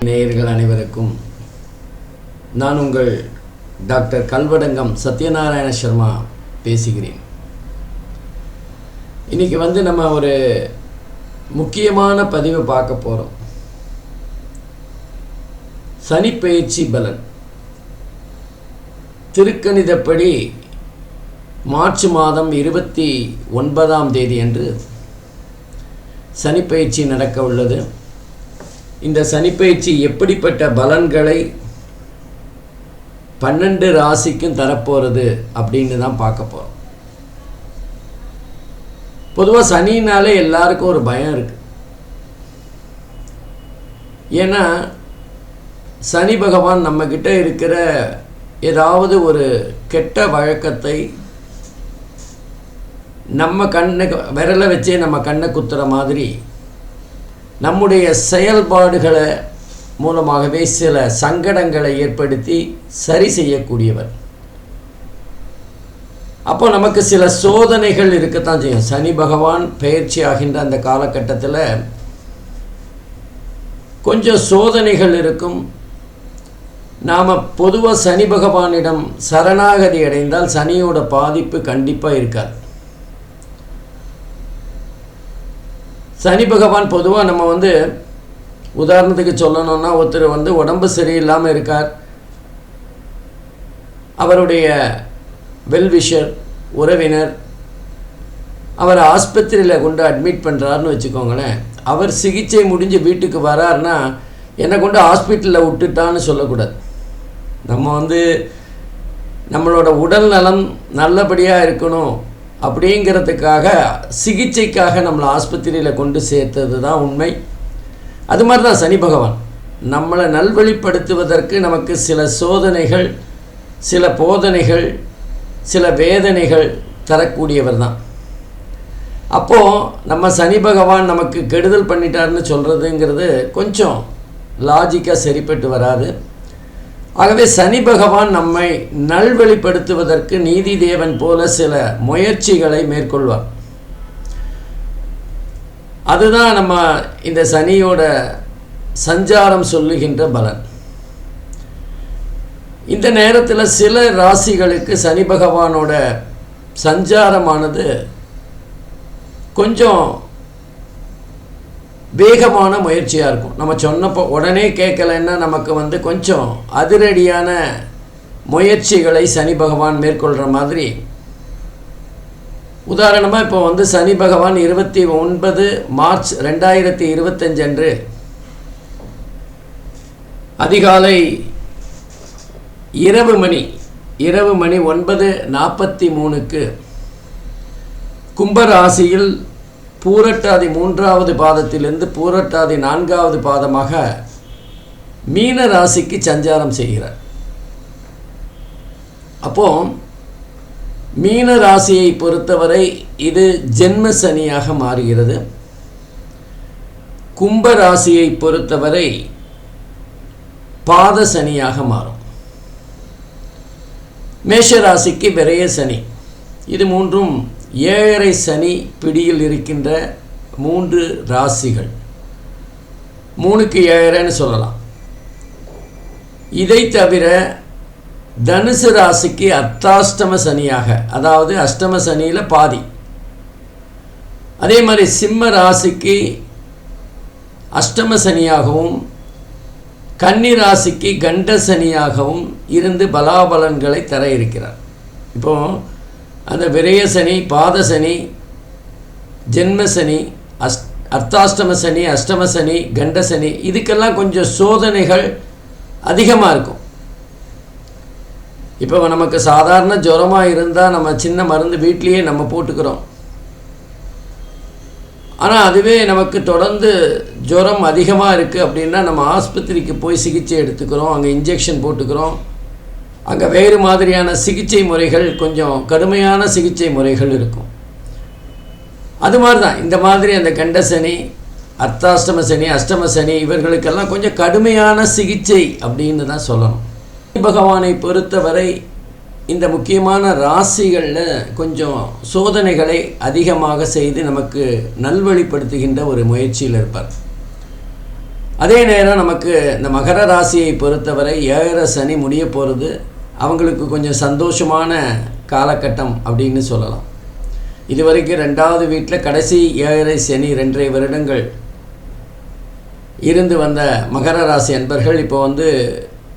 நேயர்கள் அனைவருக்கும் நான் உங்கள் டாக்டர் கல்வடங்கம் சத்யநாராயண சர்மா பேசுகிறேன். இன்றைக்கி நம்ம ஒரு முக்கியமான பதிவை பார்க்க போகிறோம். சனிப்பெயர்ச்சி பலன். திருக்கணிதப்படி மார்ச் மாதம் 29ஆம் தேதி அன்று சனிப்பெயர்ச்சி நடக்க உள்ளது. இந்த சனிப்பெயர்ச்சி எப்படிப்பட்ட பலன்களை 12 ராசிக்கும் தரப்போகிறது அப்படின்னு தான் பார்க்க போகிறோம். பொதுவாக சனினாலே எல்லாருக்கும் ஒரு பயம் இருக்குது. ஏன்னா சனி பகவான் நம்மக்கிட்ட இருக்கிற ஏதாவது ஒரு கெட்ட வழக்கத்தை நம்ம விரலை வச்சே நம்ம கண்ணை குத்துற மாதிரி நம்முடைய செயல்பாடுகளை மூலமாகவே சில சங்கடங்களை ஏற்படுத்தி சரி செய்யக்கூடியவர். அப்போ நமக்கு சில சோதனைகள் இருக்கத்தான் செய்யும். சனி பகவான் பெயர்ச்சி ஆகின்ற அந்த காலகட்டத்தில் கொஞ்சம் சோதனைகள் இருக்கும். நாம் பொதுவாக சனி பகவானிடம் சரணாகதி அடைந்தால் சனியோட பாதிப்பு கண்டிப்பாக இருக்காது. சனி பகவான் பொதுவாக நம்ம உதாரணத்துக்கு சொல்லணும்னா, ஒருத்தர் உடம்பு சரியில்லாமல் இருக்கார், அவருடைய வெல்விஷர் உறவினர் அவரை ஆஸ்பத்திரியில் கொண்டு அட்மிட் பண்ணுறாருன்னு வச்சுக்கோங்களேன். அவர் சிகிச்சை முடிஞ்சு வீட்டுக்கு வராருன்னா என்னை கொண்டு ஹாஸ்பிட்டலில் விட்டுட்டான்னு சொல்லக்கூடாது. நம்ம நம்மளோட உடல் நலம் நல்லபடியாக இருக்கணும் அப்படிங்கிறதுக்காக சிகிச்சைக்காக நம்மளை ஆஸ்பத்திரியில் கொண்டு சேர்த்தது தான் உண்மை. அது மாதிரி தான் சனி பகவான் நம்மளை நல்வழிப்படுத்துவதற்கு நமக்கு சில சோதனைகள், சில போதனைகள், சில வேதனைகள் தரக்கூடியவர் தான். அப்போது நம்ம சனி பகவான் நமக்கு கெடுதல் பண்ணிட்டாருன்னு சொல்கிறதுங்கிறது கொஞ்சம் லாஜிக்காக சரிப்பட்டு வராது. ஆகவே சனி பகவான் நம்மை நல்வழிப்படுத்துவதற்கு நீதி தேவன் போல சில முயற்சிகளை மேற்கொள்வார். அதுதான் நம்ம இந்த சனியோட சஞ்சாரம் சொல்லுகின்ற பலன். இந்த நேரத்தில் சில ராசிகளுக்கு சனி பகவானோட சஞ்சாரமானது கொஞ்சம் வேகமான முயற்சியாக இருக்கும். நம்ம சொன்னப்போ உடனே கேட்கலைன்னா நமக்கு கொஞ்சம் அதிரடியான முயற்சிகளை சனி பகவான் மேற்கொள்கிற மாதிரி. உதாரணமாக இப்போ சனி பகவான் 29 மார்ச் 2025 அன்று அதிகாலை இரவு மணி 9:43 கும்பராசியில் பூரட்டாதி 3வது பாதத்திலிருந்து பூரட்டாதி 4வது பாதமாக மீன ராசிக்கு சஞ்சாரம் செய்கிறார். அப்போது மீன ராசியை பொறுத்தவரை இது ஜென்ம சனியாக மாறுகிறது. கும்ப ராசியை பொறுத்தவரை பாத சனியாக மாறும். மேஷ ராசிக்கு விரய சனி. இது மூன்றும் 7.5 சனி பிடியில் இருக்கின்ற 3 ராசிகள். 3க்கு 7.5ன்னு சொல்லலாம். இதை தவிர தனுசு ராசிக்கு அர்த்தாஷ்டம சனியாக, அதாவது அஷ்டம சனியில் பாதி. அதே மாதிரி சிம்ம ராசிக்கு அஷ்டம சனியாகவும் கன்னி ராசிக்கு கண்ட சனியாகவும் இருந்து பலாபலன்களை தர இருக்கிறார். இப்போது அந்த விரய சனி, பாத சனி, ஜென்ம சனி, அர்த்தாஷ்டம சனி, அஷ்டம சனி, கண்ட சனி, இதுக்கெல்லாம் கொஞ்சம் சோதனைகள் அதிகமாக இருக்கும். இப்போ நமக்கு சாதாரண ஜுரமாக இருந்தால் நம்ம சின்ன மருந்து வீட்லேயே நம்ம போட்டுக்கிறோம். ஆனால் அதுவே நமக்கு தொடர்ந்து ஜுரம் அதிகமாக இருக்குது அப்படின்னா நம்ம ஆஸ்பத்திரிக்கு போய் சிகிச்சை எடுத்துக்கிறோம், அங்கே இன்ஜெக்ஷன் போட்டுக்கிறோம். அங்கே வேறு மாதிரியான சிகிச்சை முறைகள், கொஞ்சம் கடுமையான சிகிச்சை முறைகள் இருக்கும். அது மாதிரி தான் இந்த மாதிரி அந்த கண்ட சனி, அர்த்தாஷ்டம சனி, அஷ்டம சனி இவர்களுக்கெல்லாம் கொஞ்சம் கடுமையான சிகிச்சை அப்படின்னு தான் சொல்லணும். பகவானை பொறுத்தவரை இந்த முக்கியமான ராசிகளில் கொஞ்சம் சோதனைகளை அதிகமாக செய்து நமக்கு நல்வழிப்படுத்துகின்ற ஒரு முயற்சியில் இருப்பார். அதே நேரம் நமக்கு இந்த மகர ராசியை பொறுத்தவரை 7 சனி முடிய போகிறது. அவங்களுக்கு கொஞ்சம் சந்தோஷமான காலகட்டம் அப்படின்னு சொல்லலாம். இதுவரைக்கும் 2வது வீட்டில் கடைசி 7 சனி 2.5 வருடங்கள் இருந்து வந்த மகர ராசி அன்பர்கள் இப்போ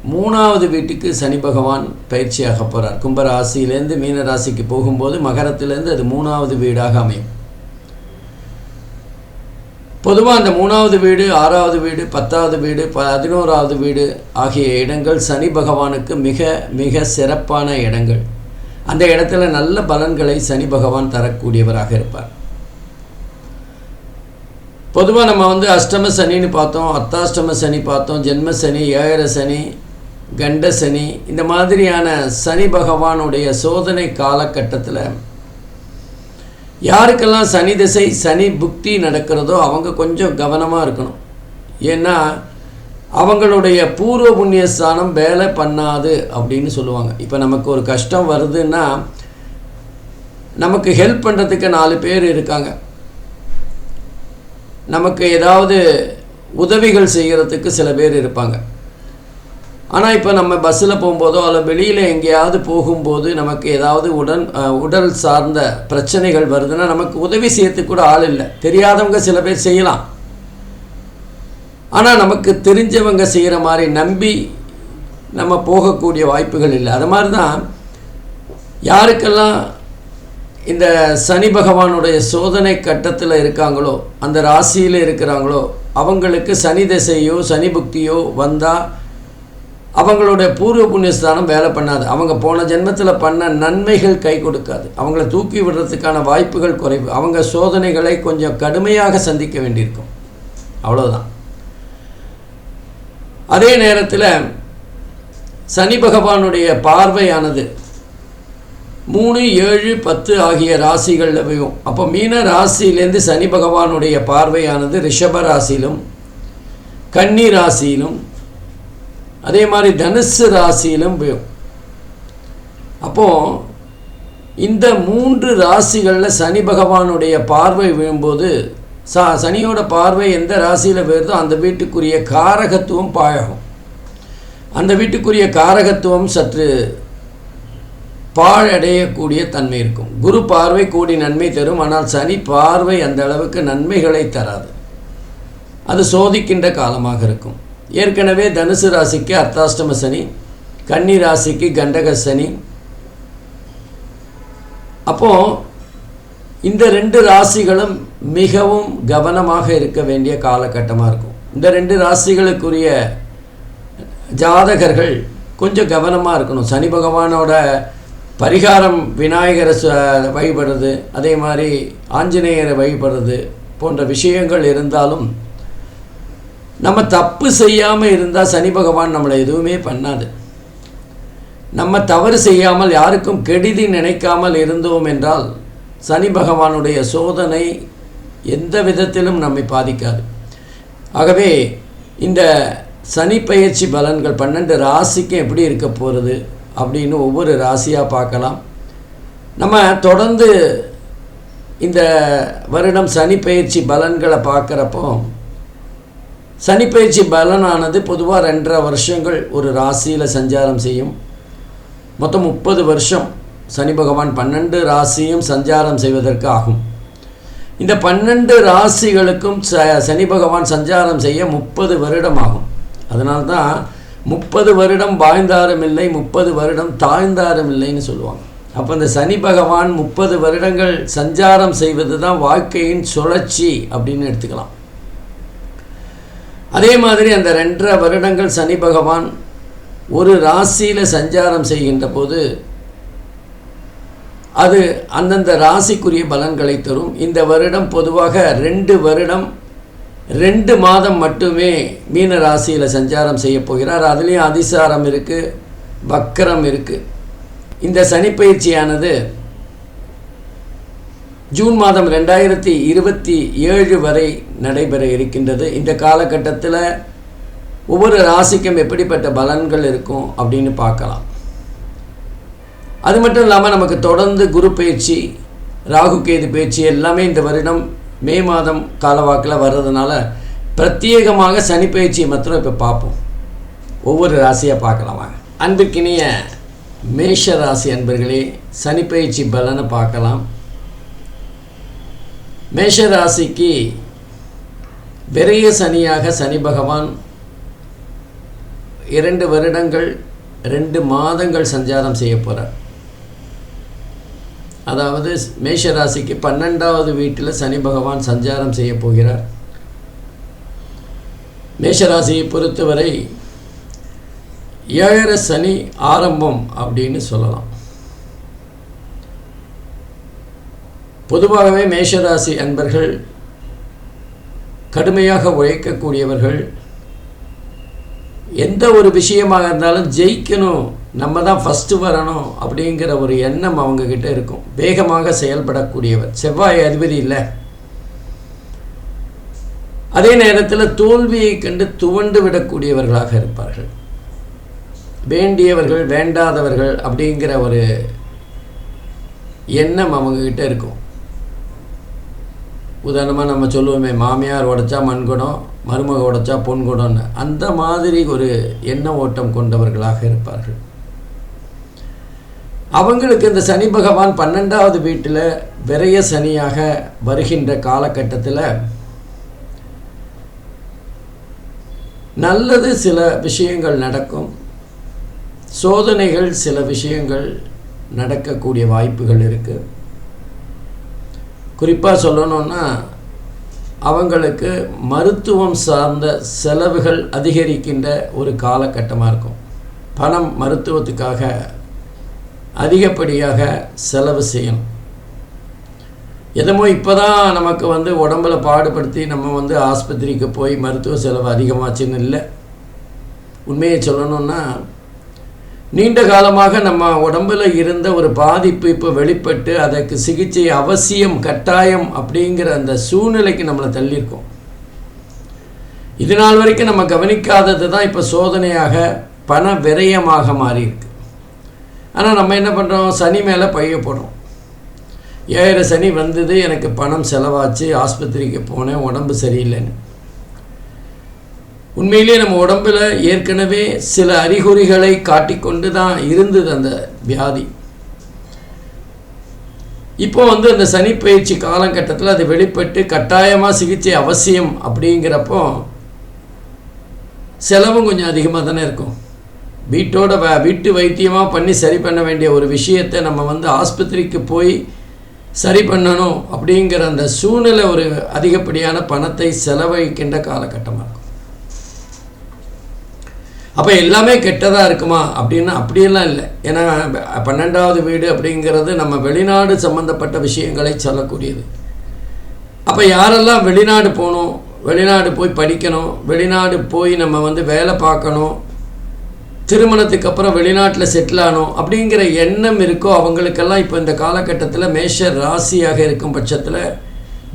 3வது வீட்டுக்கு சனி பகவான் பயிற்சியாக போகிறார். கும்பராசியிலேருந்து மீன ராசிக்கு போகும்போது மகரத்திலேருந்து அது 3வது வீடாக அமையும். பொதுவாக அந்த 3வது வீடு, 6வது வீடு, 10வது வீடு, 11வது வீடு ஆகிய இடங்கள் சனி பகவானுக்கு மிக மிக சிறப்பான இடங்கள். அந்த இடத்துல நல்ல பலன்களை சனி பகவான் தரக்கூடியவராக இருப்பார். பொதுவாக நம்ம அஷ்டம சனின்னு பார்த்தோம், அர்த்தாஷ்டம சனி பார்த்தோம், ஜென்ம சனி, 7 சனி, கண்ட சனி, இந்த மாதிரியான சனி பகவானுடைய சோதனை காலகட்டத்தில் யாருக்கெல்லாம் சனி திசை சனி புக்தி நடக்கிறதோ அவங்க கொஞ்சம் கவனமாக இருக்கணும். ஏன்னா அவங்களுடைய பூர்வ புண்ணியஸ்தானம் வேலை பண்ணாது அப்படின்னு சொல்லுவாங்க. இப்போ நமக்கு ஒரு கஷ்டம் வருதுன்னா நமக்கு ஹெல்ப் பண்ணுறதுக்கு 4 பேர் இருக்காங்க. நமக்கு ஏதாவது உதவிகள் செய்கிறதுக்கு சில பேர் இருப்பாங்க. ஆனால் இப்போ நம்ம பஸ்ஸில் போகும்போதோ அல்ல வெளியில் எங்கேயாவது போகும்போது நமக்கு ஏதாவது உடல் சார்ந்த பிரச்சனைகள் வருதுன்னா நமக்கு உதவி செய்யறதுக்கு கூட ஆள் இல்லை. தெரியாதவங்க சில பேர் செய்யலாம். ஆனால் நமக்கு தெரிஞ்சவங்க செய்கிற மாதிரி நம்பி நம்ம போகக்கூடிய வாய்ப்புகள் இல்லை. அது மாதிரி தான் யாருக்கெல்லாம் இந்த சனி பகவானுடைய சோதனை கட்டத்தில் இருக்காங்களோ, அந்த ராசியில் இருக்கிறாங்களோ, அவங்களுக்கு சனி திசையோ சனி புக்தியோ வந்தால் அவங்களுடைய பூர்வ புண்ணியஸ்தானம் வேலை பண்ணாது. அவங்க போன ஜென்மத்தில் பண்ண நன்மைகள் கை கொடுக்காது. அவங்கள தூக்கி விடுறதுக்கான வாய்ப்புகள் குறைவு. அவங்க சோதனைகளை கொஞ்சம் கடுமையாக சந்திக்க வேண்டியிருக்கும். அவ்வளோதான். அதே நேரத்தில் சனி பகவானுடைய பார்வையானது 3, 7, 10 ஆகிய ராசிகளில் விழும். அப்போ மீன ராசியிலேருந்து சனி பகவானுடைய பார்வையானது ரிஷப ராசியிலும், கன்னி ராசியிலும், அதே மாதிரி தனுசு ராசியிலும் விழும். அப்போது இந்த 3 ராசிகளில் சனி பகவானுடைய பார்வை விழும்போது சனியோட பார்வை எந்த ராசியில் விழுதோ அந்த வீட்டுக்குரிய காரகத்துவம் பாழகும். அந்த வீட்டுக்குரிய காரகத்துவம் சற்று பாழடையக்கூடிய தன்மை இருக்கும். குரு பார்வை கோடி நன்மை தரும். ஆனால் சனி பார்வை அந்த அளவுக்கு நன்மைகளை தராது. அது சோதிக்கின்ற காலமாக இருக்கும். ஏற்கனவே தனுசு ராசிக்கு அர்த்தாஷ்டம சனி, கன்னி ராசிக்கு கண்டக சனி. அப்போது இந்த 2 ராசிகளும் மிகவும் கவனமாக இருக்க வேண்டிய காலகட்டமாக இருக்கும். இந்த 2 ராசிகளுக்குரிய ஜாதகர்கள் கொஞ்சம் கவனமாக இருக்கணும். சனி பகவானோட பரிகாரம் விநாயகரை வழிபடுறது, அதே மாதிரி ஆஞ்சநேயரை வழிபடுறது போன்ற விஷயங்கள் இருந்தாலும் நம்ம தப்பு செய்யாமல் இருந்தால் சனி பகவான் நம்மளை எதுவுமே பண்ணாது. நம்ம தவறு செய்யாமல் யாருக்கும் கெடுதி நினைக்காமல் இருந்தோம் என்றால் சனி பகவானுடைய சோதனை எந்த விதத்திலும் நம்மை பாதிக்காது. ஆகவே இந்த சனி பயிற்சி பலன்கள் 12 ராசிக்கும் எப்படி இருக்க போகிறது அப்படின்னு ஒவ்வொரு ராசியாக பார்க்கலாம். நம்ம தொடர்ந்து இந்த வருடம் சனி பயிற்சி பலன்களை பார்க்குறப்போ சனி பயிற்சி பலனானது பொதுவாக 2.5 வருஷங்கள் ஒரு ராசியில் சஞ்சாரம் செய்யும். மொத்தம் 30 வருஷம் சனி பகவான் 12 ராசியும் சஞ்சாரம் செய்வதற்கு ஆகும். இந்த 12 ராசிகளுக்கும் சனி பகவான் சஞ்சாரம் செய்ய 30 வருடம் ஆகும். அதனால்தான் 30 வருடம் வாழ்ந்தாரும் இல்லை, 30 வருடம் தாழ்ந்தாரும் இல்லைன்னு சொல்லுவாங்க. அப்போ இந்த சனி பகவான் 30 வருடங்கள் சஞ்சாரம் செய்வது தான் வாழ்க்கையின் சுழற்சி அப்படின்னு எடுத்துக்கலாம். அதே மாதிரி அந்த 2.5 வருடங்கள் சனி பகவான் ஒரு ராசியில் சஞ்சாரம் செய்கின்ற போது அது அந்தந்த ராசிக்குரிய பலன்களை தரும். இந்த வருடம் பொதுவாக 2 வருடம் 2 மாதம் மட்டுமே மீன ராசியில் சஞ்சாரம் செய்ய போகிறார். அதுலேயும் அதிசாரம் இருக்குது, வக்கரம் இருக்குது. இந்த சனி பயிற்சியானது ஜூன் மாதம் 2027 வரை நடைபெற இருக்கின்றது. இந்த காலகட்டத்தில் ஒவ்வொரு ராசிக்கும் எப்படிப்பட்ட பலன்கள் இருக்கும் அப்படின்னு பார்க்கலாம். அது மட்டும் இல்லாமல் நமக்கு தொடர்ந்து குரு பயிற்சி, ராகு கேது பயிற்சி எல்லாமே இந்த வருடம் மே மாதம் காலவாக்கில் வர்றதுனால பிரத்யேகமாக சனி பயிற்சியை மாத்திரம் இப்போ பார்ப்போம். ஒவ்வொரு ராசியாக பார்க்கலாம் வாங்க. அன்பிற்கினிய மேஷ ராசி அன்பர்களே, சனி பயிற்சி பலனை பார்க்கலாம். மேஷ ராசிக்கு விரைய சனியாக சனி பகவான் 2 வருடங்கள் 2 மாதங்கள் சஞ்சாரம் செய்ய போகிறார். அதாவது மேஷ ராசிக்கு 12வது வீட்டில் சனி பகவான் சஞ்சாரம் செய்ய போகிறார். மேஷராசியை பொறுத்தவரை 7 சனி ஆரம்பம் அப்படின்னு சொல்லலாம். பொதுவாகவே மேஷராசி அன்பர்கள் கடுமையாக உழைக்கக்கூடியவர்கள். எந்த ஒரு விஷயமாக இருந்தாலும் ஜெயிக்கணும், நம்ம தான் ஃபஸ்ட்டு வரணும் அப்படிங்கிற ஒரு எண்ணம் அவங்கக்கிட்ட இருக்கும். வேகமாக செயல்படக்கூடியவர். செவ்வாய் அதிபதி இல்லை. அதே நேரத்தில் தோல்வியை கண்டு துவண்டு விடக்கூடியவர்களாக இருப்பார்கள். வேண்டியவர்கள் வேண்டாதவர்கள் அப்படிங்கிற ஒரு எண்ணம் அவங்கக்கிட்ட இருக்கும். உதாரணமாக நம்ம சொல்லுவோமே, மாமியார் உடைச்சா மண்குடம், மருமக உடைச்சா பொன்குடம்னு, அந்த மாதிரி ஒரு எண்ண ஓட்டம் கொண்டவர்களாக இருப்பார்கள். அவங்களுக்கு இந்த சனி பகவான் 12வது வீட்டில் விரைய சனியாக வருகின்ற காலகட்டத்தில் நல்லது சில விஷயங்கள் நடக்கும், சோதனைகள் சில விஷயங்கள் நடக்கக்கூடிய வாய்ப்புகள் இருக்குது. குறிப்பாக சொல்லணுன்னா அவங்களுக்கு மருத்துவம் சார்ந்த செலவுகள் அதிகரிக்கின்ற ஒரு காலகட்டமாக இருக்கும். பணம் மருத்துவத்துக்காக அதிகப்படியாக செலவு செய்யணும். எதமோ இப்போ தான் நமக்கு உடம்பில் பாடுபடுத்தி நம்ம ஆஸ்பத்திரிக்கு போய் மருத்துவ செலவு அதிகமாச்சுன்னு இல்லை. உண்மையை சொல்லணுன்னா நீண்ட காலமாக நம்ம உடம்பில் இருந்த ஒரு பாதிப்பு இப்போ வெளிப்பட்டு அதற்கு சிகிச்சை அவசியம் கட்டாயம் அப்படிங்கிற அந்த சூழ்நிலைக்கு நம்மளை தள்ளியிருக்கோம். இது நாள் வரைக்கும் நம்ம கவனிக்காதது தான் இப்போ சோதனையாக பண விரயமாக மாறியிருக்கு. ஆனால் நம்ம என்ன பண்ணுறோம், சனி மேலே பைய போடுறோம். 7 சனி வந்தது, எனக்கு பணம் செலவாச்சு, ஆஸ்பத்திரிக்கு போனேன், உடம்பு சரியில்லைன்னு. உண்மையிலே நம்ம உடம்பில் ஏற்கனவே சில அறிகுறிகளை காட்டிக்கொண்டு தான் இருந்தது அந்த வியாதி. இப்போ அந்த சனி பயிற்சி காலகட்டத்தில் அது வெளிப்பட்டு கட்டாயமாக சிகிச்சை அவசியம் அப்படிங்கிறப்போ செலவும் கொஞ்சம் அதிகமாக தானே இருக்கும். வீட்டு வைத்தியமாக பண்ணி சரி பண்ண வேண்டிய ஒரு விஷயத்தை நம்ம ஆஸ்பத்திரிக்கு போய் சரி பண்ணணும் அப்படிங்கிற அந்த சூழ்நிலை ஒரு அதிகப்படியான பணத்தை செலவழிக்கின்ற காலகட்டமாக இருக்கும். அப்போ எல்லாமே கெட்டதாக இருக்குமா அப்படின்னா அப்படியெல்லாம் இல்லை. ஏன்னா 12வது வீடு அப்படிங்கிறது நம்ம வெளிநாடு சம்மந்தப்பட்ட விஷயங்களை சொல்லக்கூடியது. அப்போ யாரெல்லாம் வெளிநாடு போகணும், வெளிநாடு போய் படிக்கணும், வெளிநாடு போய் நம்ம வேலை பார்க்கணும், திருமணத்துக்கு அப்புறம் வெளிநாட்டில் செட்டில் ஆகணும் அப்படிங்கிற எண்ணம் இருக்கோ அவங்களுக்கெல்லாம் இப்போ இந்த காலகட்டத்தில் மேஷ ராசியாக இருக்கும் பட்சத்தில்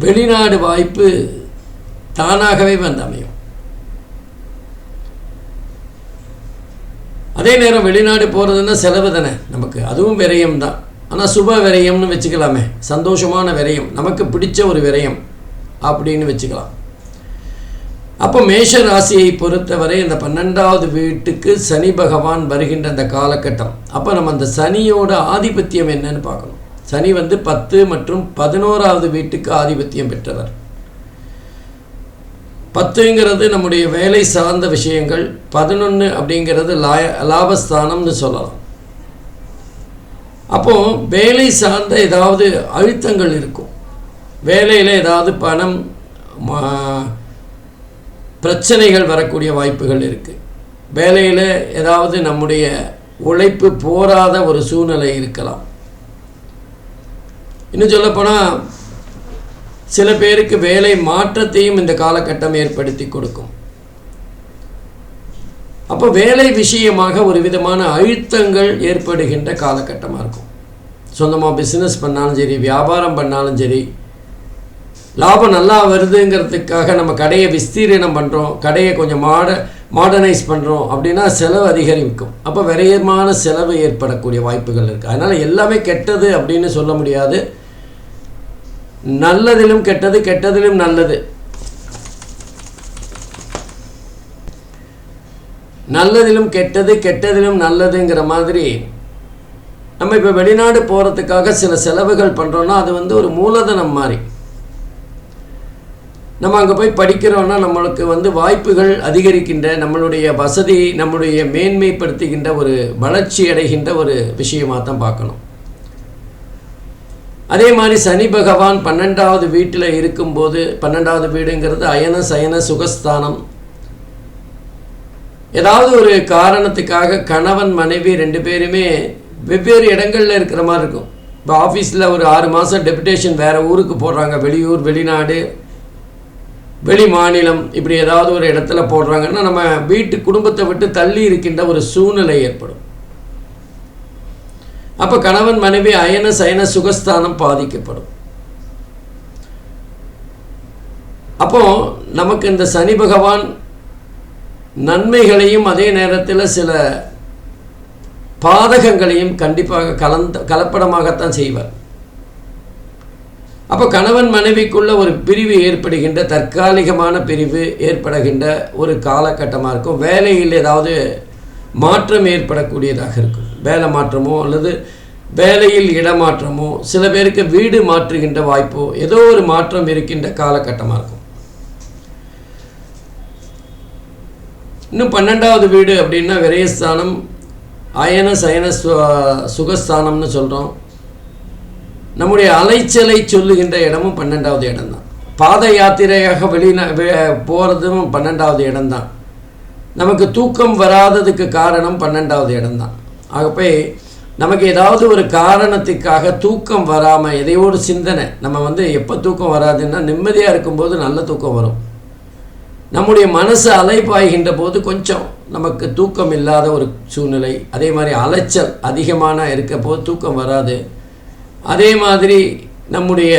வெளிநாடு வாய்ப்பு தானாகவே அமையும். அதே நேரம் வெளிநாடு போகிறதுன்னா செலவு தானே நமக்கு, அதுவும் விரயம் தான். ஆனால் சுப விரயம்னு வச்சுக்கலாமே, சந்தோஷமான விரயம், நமக்கு பிடிச்ச ஒரு விரயம் அப்படின்னு வச்சுக்கலாம். அப்போ மேஷ ராசியை பொறுத்தவரை இந்த 12வது வீட்டுக்கு சனி பகவான் வருகின்ற அந்த காலகட்டம். அப்போ நம்ம அந்த சனியோட ஆதிபத்தியம் என்னன்னு பார்க்கணும். சனி 10 மற்றும் 11வது வீட்டுக்கு ஆதிபத்தியம் பெற்றவர். 10ங்கிறது நம்முடைய வேலை சார்ந்த விஷயங்கள், 11 அப்படிங்கிறது லாபஸ்தானம்னு சொல்லலாம். அப்போது வேலை சார்ந்த ஏதாவது அழுத்தங்கள் இருக்கும், வேலையில் ஏதாவது பணம் பிரச்சனைகள் வரக்கூடிய வாய்ப்புகள் இருக்குது, வேலையில் ஏதாவது நம்முடைய உழைப்பு போராத ஒரு சூழ்நிலை இருக்கலாம். இன்னும் சொல்லப்போனால் சில பேருக்கு வேலை மாற்றத்தையும் இந்த காலகட்டம் ஏற்படுத்தி கொடுக்கும். அப்போ வேலை விஷயமாக ஒரு விதமான அழுத்தங்கள் ஏற்படுகின்ற காலகட்டமாக இருக்கும். சொந்தமாக பிஸ்னஸ் பண்ணாலும் சரி, வியாபாரம் பண்ணாலும் சரி, லாபம் நல்லா வருதுங்கிறதுக்காக நம்ம கடையை விஸ்தீரணம் பண்ணுறோம், கடையை கொஞ்சம் மாடர்னைஸ் பண்ணுறோம் அப்படின்னா செலவு அதிகரிக்கும். அப்போ விரயமான செலவு ஏற்படக்கூடிய வாய்ப்புகள் இருக்குது. அதனால் எல்லாமே கெட்டது அப்படின்னு சொல்ல முடியாது. நல்லதிலும் கெட்டது, கெட்டதிலும் நல்லது. நல்லதிலும் கெட்டது, கெட்டதிலும் நல்லதுங்கிற மாதிரி நம்ம இப்போ வெளிநாடு போகிறதுக்காக சில செலவுகள் பண்ணுறோன்னா அது ஒரு மூலதனம் மாதிரி. நம்ம அங்கே போய் படிக்கிறோன்னா நம்மளுக்கு வாய்ப்புகள் அதிகரிக்கின்ற, நம்மளுடைய வசதி, நம்மளுடைய மேன்மைப்படுத்துகின்ற, ஒரு வளர்ச்சி அடைகின்ற ஒரு விஷயமாக தான் பார்க்கணும். அதே மாதிரி சனி பகவான் 12வது வீட்டில் இருக்கும்போது, 12வது வீடுங்கிறது அயன சயன சுகஸ்தானம். ஏதாவது ஒரு காரணத்துக்காக கணவன் மனைவி 2 பேருமே வெவ்வேறு இடங்களில் இருக்கிற மாதிரி இருக்கும். இப்போ ஆஃபீஸில் ஒரு 6 மாதம் டெபுடேஷன் வேறு ஊருக்கு போடுறாங்க, வெளியூர், வெளிநாடு, வெளி மாநிலம், இப்படி ஏதாவது ஒரு இடத்துல போடுறாங்கன்னா நம்ம வீட்டு குடும்பத்தை விட்டு தள்ளி இருக்கின்ற ஒரு சூழ்நிலை ஏற்படும். அப்போ கணவன் மனைவி அயன சயன சுகஸ்தானம் பாதிக்கப்படும். அப்போ நமக்கு இந்த சனி பகவான் நன்மைகளையும் அதே நேரத்தில் சில பாதகங்களையும் கண்டிப்பாக கலப்படமாகத்தான் செய்வார். அப்போ கணவன் மனைவிக்குள்ள ஒரு பிரிவு ஏற்படுகின்ற, தற்காலிகமான பிரிவு ஏற்படுகின்ற ஒரு காலகட்டமாக இருக்கும். வேலையில் ஏதாவது மாற்றம் ஏற்படக்கூடியதாக இருக்கும். வேலை மாற்றமோ அல்லது வேலையில் இடமாற்றமோ, சில பேருக்கு வீடு மாற்றுகின்ற வாய்ப்போ, ஏதோ ஒரு மாற்றம் இருக்கின்ற காலகட்டமாக இருக்கும். இன்னும் 12வது வீடு அப்படின்னா விரயஸ்தானம், அயன சயன சுகஸ்தானம்னு சொல்கிறோம். நம்முடைய அலைச்சலை சொல்லுகின்ற இடமும் 12வது இடம்தான். பாத யாத்திரையாக போகிறதும் 12வது இடம்தான். நமக்கு தூக்கம் வராததுக்கு காரணம் 12வது இடம்தான். ஆகவே நமக்கு ஏதாவது ஒரு காரணத்துக்காக தூக்கம் வராமல் எதையோடு சிந்தனை, நம்ம எப்போ தூக்கம் வராதுன்னா நிம்மதியாக இருக்கும்போது நல்ல தூக்கம் வரும். நம்முடைய மனசு அலைப்பாய்கின்ற போது கொஞ்சம் நமக்கு தூக்கம் இல்லாத ஒரு சூழ்நிலை. அதே மாதிரி அலைச்சல் அதிகமான இருக்க போது தூக்கம் வராது. அதே மாதிரி நம்முடைய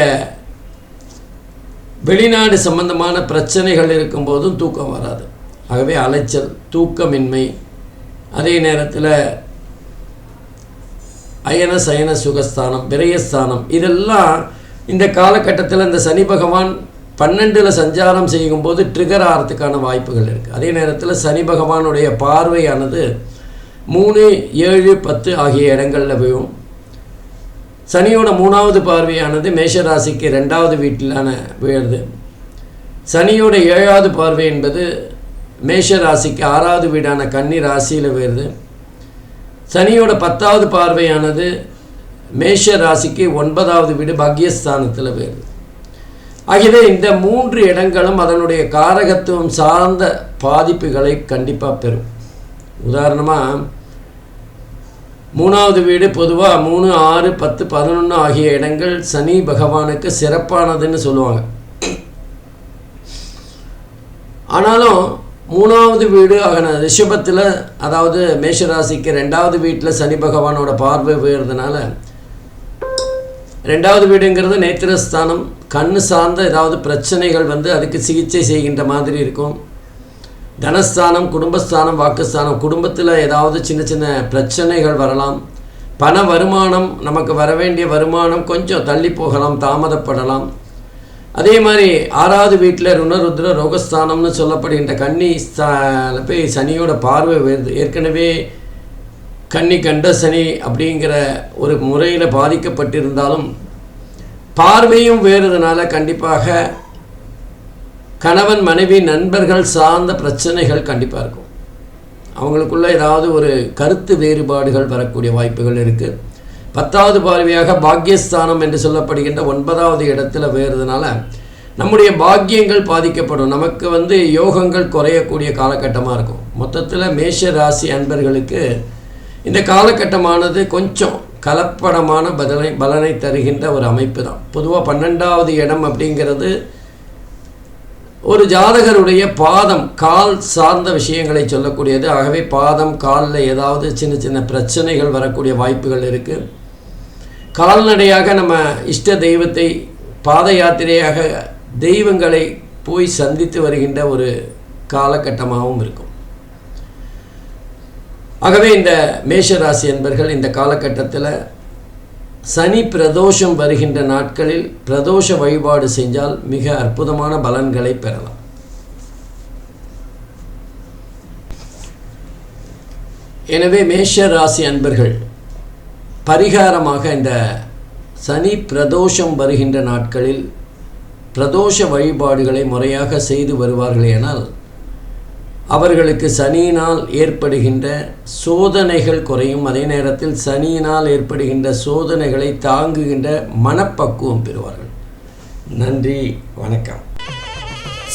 வெளிநாடு சம்பந்தமான பிரச்சனைகள் இருக்கும்போதும் தூக்கம் வராது. ஆகவே அலைச்சல், தூக்கமின்மை, அதே நேரத்தில் அயன சயன சுகஸ்தானம், விரயஸ்தானம், இதெல்லாம் இந்த காலகட்டத்தில் இந்த சனி பகவான் 12ல் சஞ்சாரம் செய்யும்போது ட்ரிகர் ஆகிறதுக்கான வாய்ப்புகள் இருக்குது. அதே நேரத்தில் சனி பகவானுடைய பார்வையானது 3, 7, 10 ஆகிய இடங்களில் விழும். சனியோட 3வது பார்வையானது மேஷராசிக்கு 2வது வீட்டிலான விழுது. சனியோட 7வது பார்வை என்பது மேஷராசிக்கு 6வது வீடான கன்னி ராசியில் விழுது. சனியோட 10வது பார்வையானது மேஷ ராசிக்கு 9வது வீடு பாக்யஸ்தானத்தில் விழுது. ஆகியவே இந்த 3 இடங்களும் அதனுடைய காரகத்துவம் சார்ந்த பாதிப்புகளை கண்டிப்பாக பெறும். உதாரணமாக 3வது வீடு பொதுவாக 3, 6, 10, 11 ஆகிய இடங்கள் சனி பகவானுக்கு சிறப்பானதுன்னு சொல்லுவாங்க. ஆனாலும் 3வது வீடு ஆகின ரிஷபத்தில், அதாவது மேஷராசிக்கு 2வது வீட்டில் சனி பகவானோட பார்வை விழுறதுனால, 2வது வீடுங்கிறது நேத்திரஸ்தானம், கண் சார்ந்த ஏதாவது பிரச்சனைகள் அதுக்கு சிகிச்சை செய்கின்ற மாதிரி இருக்கும். தனஸ்தானம், குடும்பஸ்தானம், வாக்குஸ்தானம், குடும்பத்தில் ஏதாவது சின்ன சின்ன பிரச்சனைகள் வரலாம். பண வருமானம், நமக்கு வர வேண்டிய வருமானம் கொஞ்சம் தள்ளி போகலாம், தாமதப்படலாம். அதே மாதிரி 6வது வீட்டில் ருணருத்ர ரோகஸ்தானம்னு சொல்லப்படுகின்ற கன்னி போய் சனியோட பார்வை வருது. ஏற்கனவே கன்னி கண்ட சனி அப்படிங்கிற ஒரு முறையில் பாதிக்கப்பட்டிருந்தாலும் பார்வையும் வேறுதனால கண்டிப்பாக கணவன் மனைவி நண்பர்கள் சார்ந்த பிரச்சனைகள் கண்டிப்பாக இருக்கும். அவங்களுக்குள்ள ஏதாவது ஒரு கருத்து வேறுபாடுகள் வரக்கூடிய வாய்ப்புகள் இருக்குது. 10வது பார்வையாக பாக்யஸ்தானம் என்று சொல்லப்படுகின்ற 9வது இடத்துல வேறுதனால நம்முடைய பாக்கியங்கள் பாதிக்கப்படும். நமக்கு யோகங்கள் குறையக்கூடிய காலகட்டமாக இருக்கும். மொத்தத்தில் மேஷ ராசி அன்பர்களுக்கு இந்த காலகட்டமானது கொஞ்சம் கலப்படமான பலனை தருகின்ற ஒரு அமைப்பு தான். பொதுவாக 12வது இடம் அப்படிங்கிறது ஒரு ஜாதகருடைய பாதம், கால் சார்ந்த விஷயங்களை சொல்லக்கூடியது. ஆகவே பாதம், காலில் ஏதாவது சின்ன சின்ன பிரச்சனைகள் வரக்கூடிய வாய்ப்புகள் இருக்குது. கால்நடையாக நம்ம இஷ்ட தெய்வத்தை பாத யாத்திரையாக தெய்வங்களை போய் சந்தித்து வருகின்ற ஒரு காலகட்டமாகவும் இருக்கும். ஆகவே இந்த மேஷராசி என்பர்கள் இந்த காலகட்டத்தில் சனி பிரதோஷம் வருகின்ற நாட்களில் பிரதோஷ வழிபாடு செஞ்சால் மிக அற்புதமான பலன்களை பெறலாம். எனவே மேஷ ராசி அன்பர்கள் பரிகாரமாக இந்த சனி பிரதோஷம் வருகின்ற நாட்களில் பிரதோஷ வழிபாடுகளை முறையாக செய்து வருவார்களேனால் அவர்களுக்கு சனியினால் ஏற்படுகின்ற சோதனைகள் குறையும். அதே நேரத்தில் சனியினால் ஏற்படுகின்ற சோதனைகளை தாங்குகின்ற மனப்பக்குவம் பெறுவார்கள். நன்றி, வணக்கம்.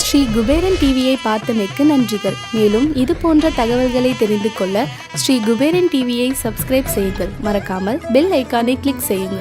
ஸ்ரீ குபேரன் டிவியை பார்த்தமைக்கு நன்றிகள். மேலும் இது போன்ற தகவல்களை தெரிந்து கொள்ள ஸ்ரீ குபேரன் டிவியை சப்ஸ்கிரைப் செய்யுங்கள். மறக்காமல் பெல் ஐக்கானை கிளிக் செய்யுங்கள்.